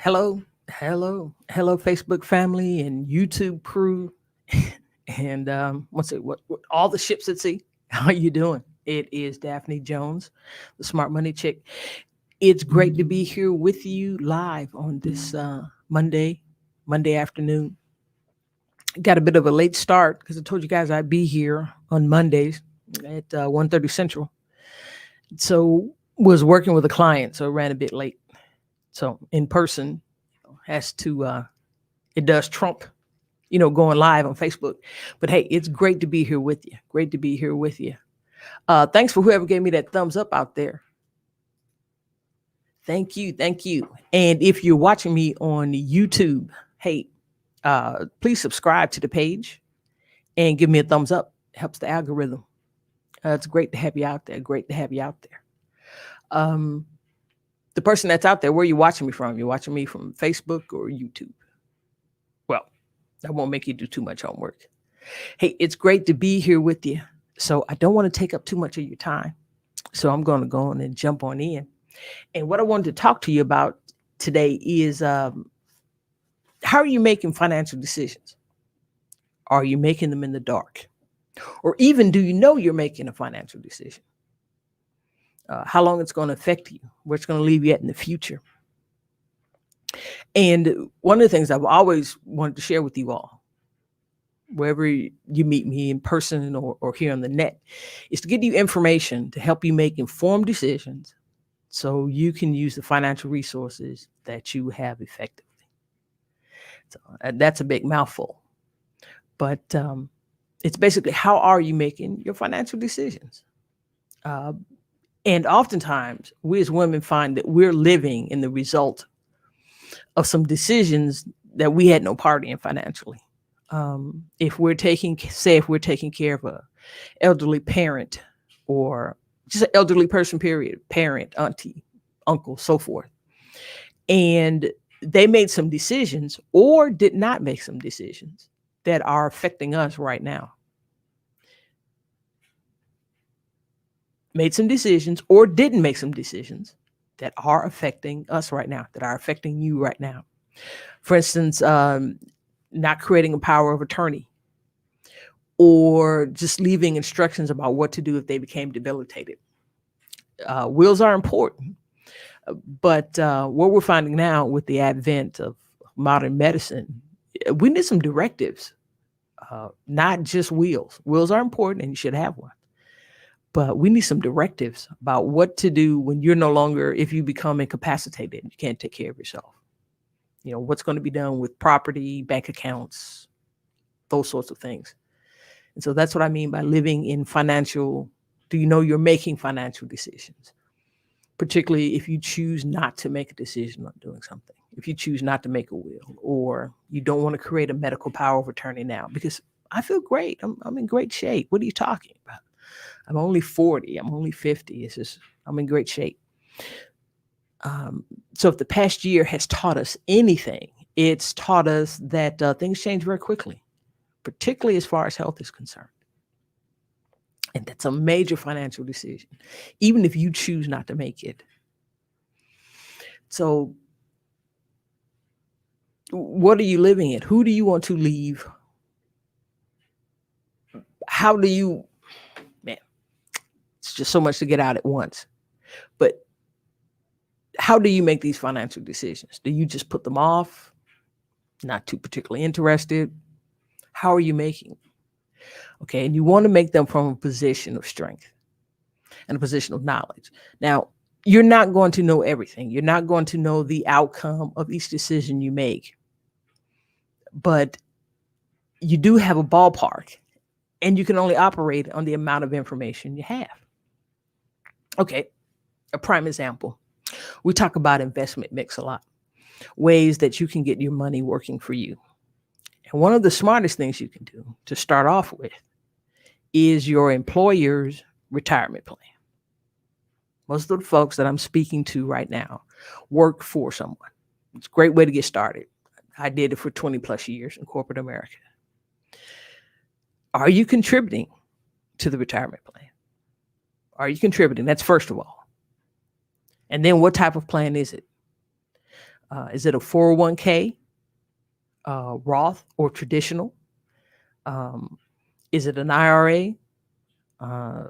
Hello, Facebook family and YouTube crew, and what all the ships at sea. How you doing? It is Daphne Jones, the Smart Money Chick. It's great to be here with you live on this Monday afternoon. Got a bit of a late start because I told you guys I'd be here on Mondays at 1:30 Central. So was working with a client, so ran a bit late. So in person has to it does trump going live on Facebook. But hey, it's great to be here with you. Great to be here with you. Thanks for whoever gave me that thumbs up out there. Thank you, thank you. And if you're watching me on YouTube, hey, please subscribe to the page and give me a thumbs up. It helps the algorithm. It's great to have you out there. Great to have you out there. The person that's out there, where are you watching me from? You're watching me from Facebook or YouTube? Well, I won't make you do too much homework. Hey, it's great to be here with you. So I don't want to take up too much of your time. So I'm going to go on and jump on in. And what I wanted to talk to you about today is how are you making financial decisions? Are you making them in the dark? Or even do you know you're making a financial decision? How long it's going to affect you, where it's going to leave you at in the future. And one of the things I've always wanted to share with you all, wherever you meet me in person or here on the net, is to give you information to help you make informed decisions so you can use the financial resources that you have effectively. So that's a big mouthful. But it's basically, how are you making your financial decisions? And oftentimes, we as women find that we're living in the result of some decisions that we had no part in financially. If we're taking care of a elderly parent or just an elderly person, period, parent, auntie, uncle, so forth, and they made some decisions or did not make some decisions that are affecting us right now. Made some decisions or didn't make some decisions that are affecting us right now, that are affecting you right now. For instance, not creating a power of attorney or just leaving instructions about what to do if they became debilitated. Wills are important, but what we're finding now with the advent of modern medicine, we need some directives, not just wills. Wills are important and you should have one. But we need some directives about what to do when you're no longer, if you become incapacitated, you can't take care of yourself. What's going to be done with property, bank accounts, those sorts of things. And so that's what I mean by living in financial. Do you know you're making financial decisions? Particularly if you choose not to make a decision on doing something. If you choose not to make a will, or you don't want to create a medical power of attorney now, because I feel great. I'm in great shape. What are you talking about? I'm only 40. I'm only 50. I'm in great shape. So if the past year has taught us anything, it's taught us that things change very quickly, particularly as far as health is concerned. And that's a major financial decision, even if you choose not to make it. So what are you living in? Who do you want to leave? How do you, man, it's just so much to get out at once. But how do you make these financial decisions? Do you just put them off? Not too particularly interested? How are you making them? Okay, and you want to make them from a position of strength and a position of knowledge. Now, you're not going to know everything. You're not going to know the outcome of each decision you make. But you do have a ballpark, and you can only operate on the amount of information you have. Okay, a prime example. We talk about investment mix a lot, ways that you can get your money working for you. And one of the smartest things you can do to start off with is your employer's retirement plan. Most of the folks that I'm speaking to right now work for someone. It's a great way to get started. I did it for 20 plus years in corporate America. Are you contributing to the retirement plan? Are you contributing? That's first of all. And then what type of plan is it? Is it a 401k, Roth, or traditional? Is it an IRA, uh,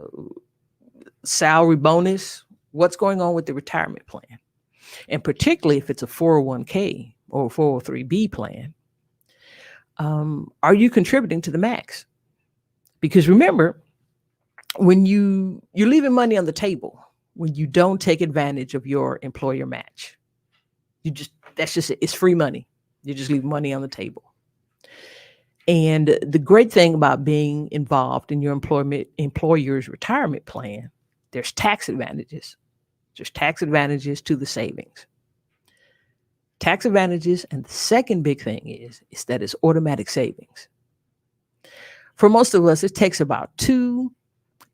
salary bonus? What's going on with the retirement plan? And particularly if it's a 401k or 403b plan, are you contributing to the max? Because remember, when you're leaving money on the table when you don't take advantage of your employer match. That's just it. It's free money. You just leave money on the table. And the great thing about being involved in your employer's retirement plan, there's tax advantages. There's tax advantages to the savings. Tax advantages, and the second big thing is that it's automatic savings. For most of us, it takes about 2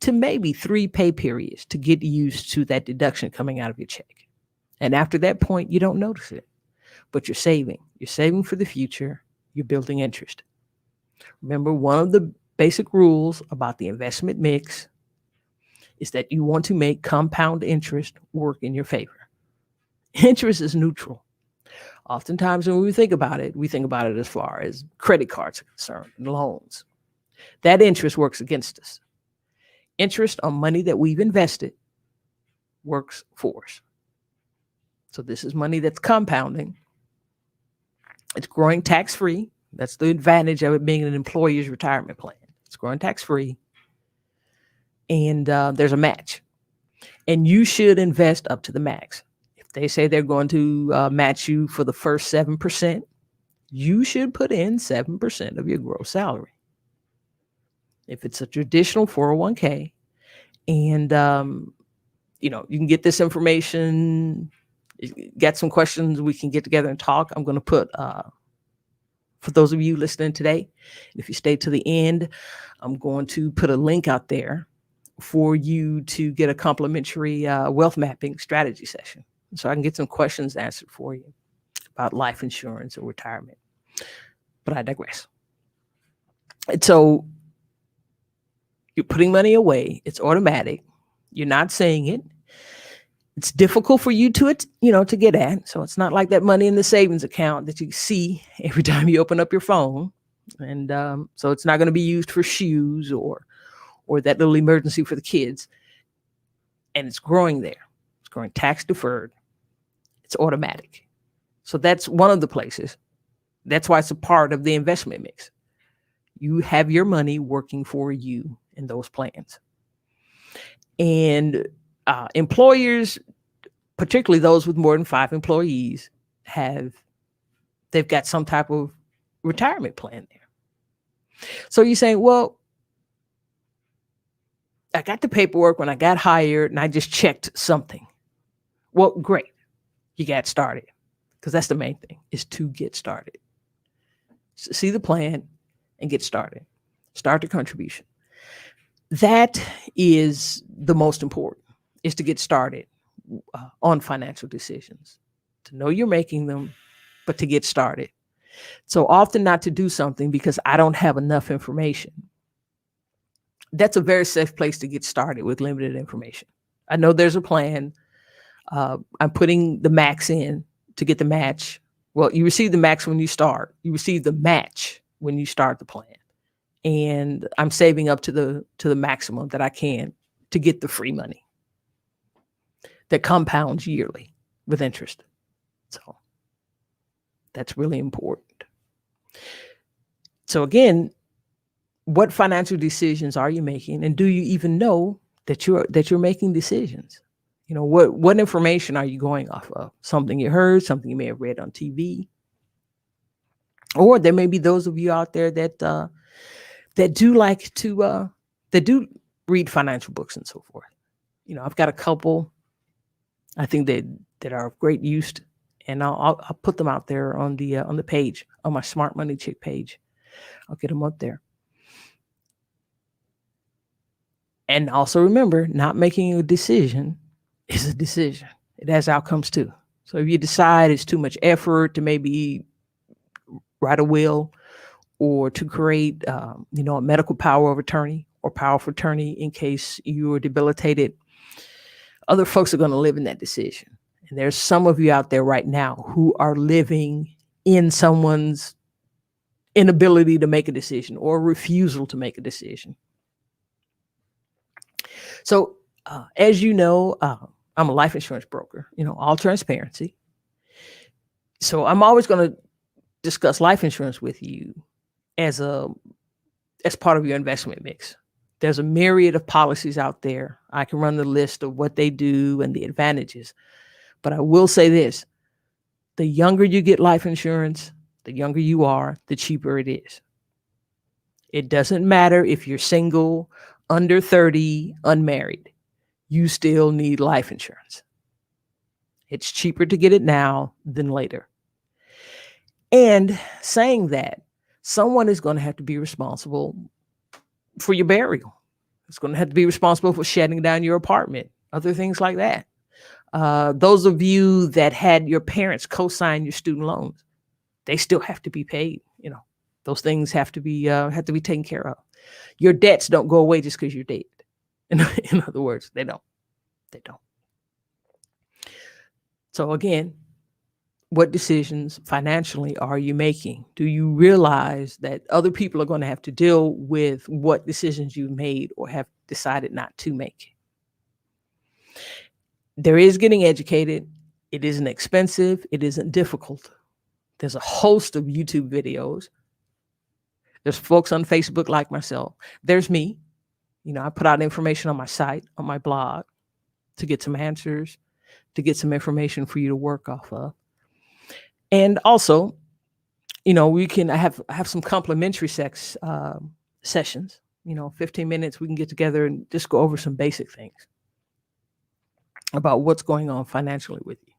to maybe 3 pay periods to get used to that deduction coming out of your check. And after that point, you don't notice it, but you're saving. You're saving for the future. You're building interest. Remember, one of the basic rules about the investment mix is that you want to make compound interest work in your favor. Interest is neutral. Oftentimes when we think about it as far as credit cards are concerned and loans. That interest works against us. Interest on money that we've invested works for us. So this is money that's compounding. It's growing tax-free. That's the advantage of it being an employer's retirement plan. It's growing tax-free. And there's a match. And you should invest up to the max. If they say they're going to match you for the first 7%, you should put in 7% of your gross salary. If it's a traditional 401k, and you can get this information, get some questions, we can get together and talk. I'm going to put, for those of you listening today, if you stay to the end, I'm going to put a link out there for you to get a complimentary wealth mapping strategy session. So I can get some questions answered for you about life insurance or retirement. But I digress. And so you're putting money away. It's automatic. You're not saying it. It's difficult for you to get at. So it's not like that money in the savings account that you see every time you open up your phone. And so it's not going to be used for shoes or that little emergency for the kids. And it's growing there. It's growing tax deferred. It's automatic. So that's one of the places. That's why it's a part of the investment mix. You have your money working for you in those plans. And employers, particularly those with more than 5 employees, they've got some type of retirement plan there. So you're saying, well, I got the paperwork when I got hired and I just checked something. Well, great. You got started, because that's the main thing, is to get started. See the plan and get started. Start the contribution. That is the most important, is to get started on financial decisions, to know you're making them, but to get started. So often not to do something because I don't have enough information. That's a very safe place to get started with limited information. I know there's a plan. I'm putting the max in to get the match. Well, you receive the max when you start. You receive the match when you start the plan. And I'm saving up to the maximum that I can to get the free money that compounds yearly with interest. So that's really important. So again, what financial decisions are you making, and do you even know that you're making decisions? What information are you going off of? Something you heard, something you may have read on TV, or there may be those of you out there that do like to that do read financial books and so forth. I've got a couple I think that are of great use, and I'll put them out there on the page, on my Smart Money Chick page. I'll get them up there. And also remember, not making a decision is a decision. It has outcomes too. So if you decide it's too much effort to maybe write a will, or to create, a medical power of attorney or power of attorney in case you are debilitated, other folks are going to live in that decision. And there's some of you out there right now who are living in someone's inability to make a decision or refusal to make a decision. So, as you know, I'm a life insurance broker, all transparency. So I'm always going to discuss life insurance with you as part of your investment mix. There's a myriad of policies out there. I can run the list of what they do and the advantages. But I will say this, the younger you get life insurance, the younger you are, the cheaper it is. It doesn't matter if you're single, under 30, unmarried. You still need life insurance. It's cheaper to get it now than later. And saying that, someone is going to have to be responsible for your burial. It's going to have to be responsible for shutting down your apartment, other things like that. Those of you that had your parents co-sign your student loans, they still have to be paid. Those things have to be taken care of. Your debts don't go away just because you're dead. In other words, they don't. So again, what decisions financially are you making? Do you realize that other people are going to have to deal with what decisions you made or have decided not to make? There is getting educated. It isn't expensive. It isn't difficult. There's a host of YouTube videos. There's folks on Facebook like myself. There's me. I put out information on my site, on my blog, to get some answers, to get some information for you to work off of. And also, I have some complimentary sessions, 15 minutes, we can get together and just go over some basic things about what's going on financially with you.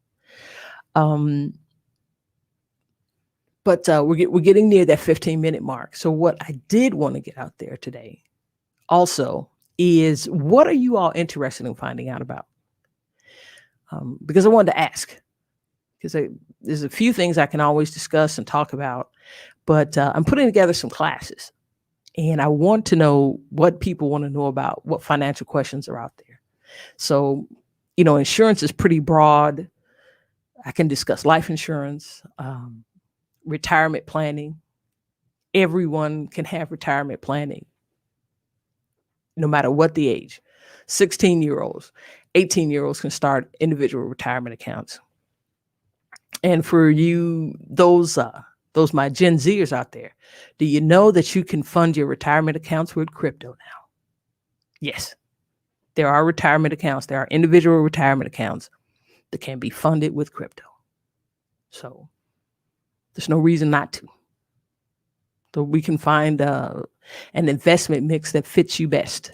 But we're getting near that 15-minute mark. So what I did want to get out there today also is, what are you all interested in finding out about? Because I wanted to ask, because there's a few things I can always discuss and talk about, but I'm putting together some classes, and I want to know what people want to know about, what financial questions are out there. So, insurance is pretty broad. I can discuss life insurance, retirement planning. Everyone can have retirement planning, no matter what the age. 16-year-olds, 18-year-olds can start individual retirement accounts. And for you, those my Gen Zers out there, do you know that you can fund your retirement accounts with crypto now? Yes, there are retirement accounts. There are individual retirement accounts that can be funded with crypto. So there's no reason not to. So we can find an investment mix that fits you best,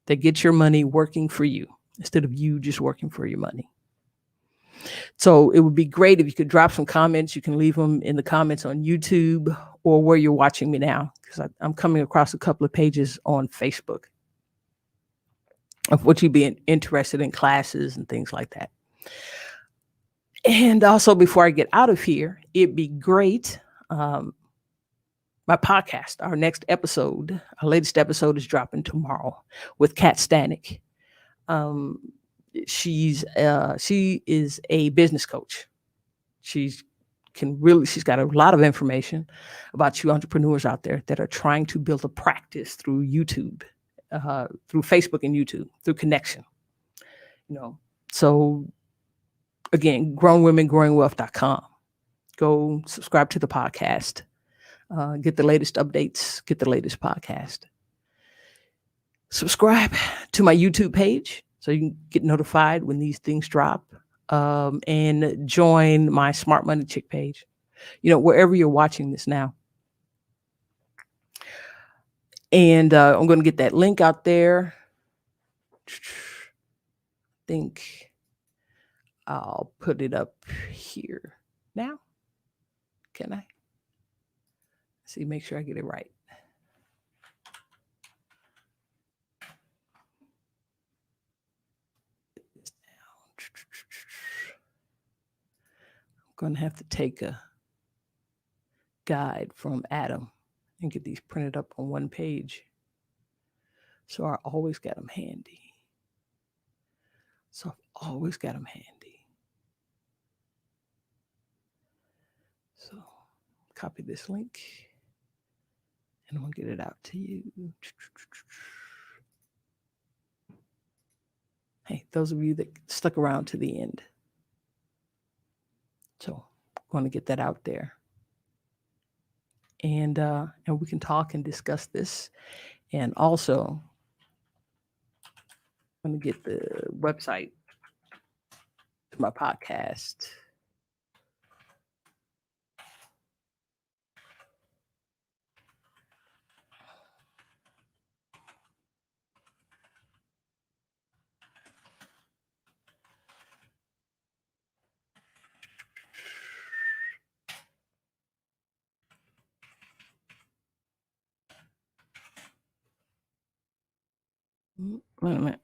that gets your money working for you instead of you just working for your money. So it would be great if you could drop some comments. You can leave them in the comments on YouTube or where you're watching me now, because I'm coming across a couple of pages on Facebook of what you'd be interested in, classes and things like that. And also, before I get out of here, it'd be great. My podcast, our latest episode is dropping tomorrow with Kat Stanek. She is a business coach. She's got a lot of information about you entrepreneurs out there that are trying to build a practice through YouTube, through Facebook and YouTube, through connection. So again, grownwomengrowingwealth.com. Go subscribe to the podcast, get the latest updates, get the latest podcast. Subscribe to my YouTube page so you can get notified when these things drop, and join my Smart Money Chick page, wherever you're watching this now. And I'm going to get that link out there. I think I'll put it up here now. Can I? See, make sure I get it right. I'm going to have to take a guide from Adam and get these printed up on one page. So I always got them handy. copy this link and I'm going to get it out to you. Hey, those of you that stuck around to the end. So I'm going to get that out there. And we can talk and discuss this. And also, I'm going to get the website to my podcast. Wait a minute.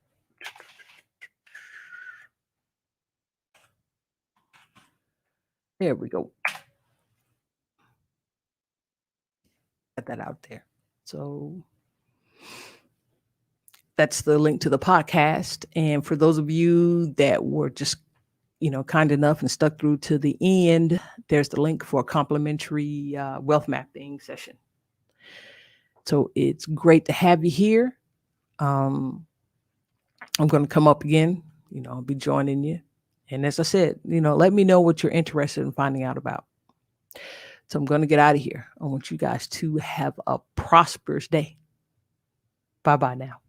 There we go. Get that out there. So that's the link to the podcast. And for those of you that were just, kind enough and stuck through to the end, there's the link for a complimentary wealth mapping session. So it's great to have you here. I'm going to come up again. I'll be joining you. And as I said, let me know what you're interested in finding out about. So I'm going to get out of here. I want you guys to have a prosperous day. Bye-bye now.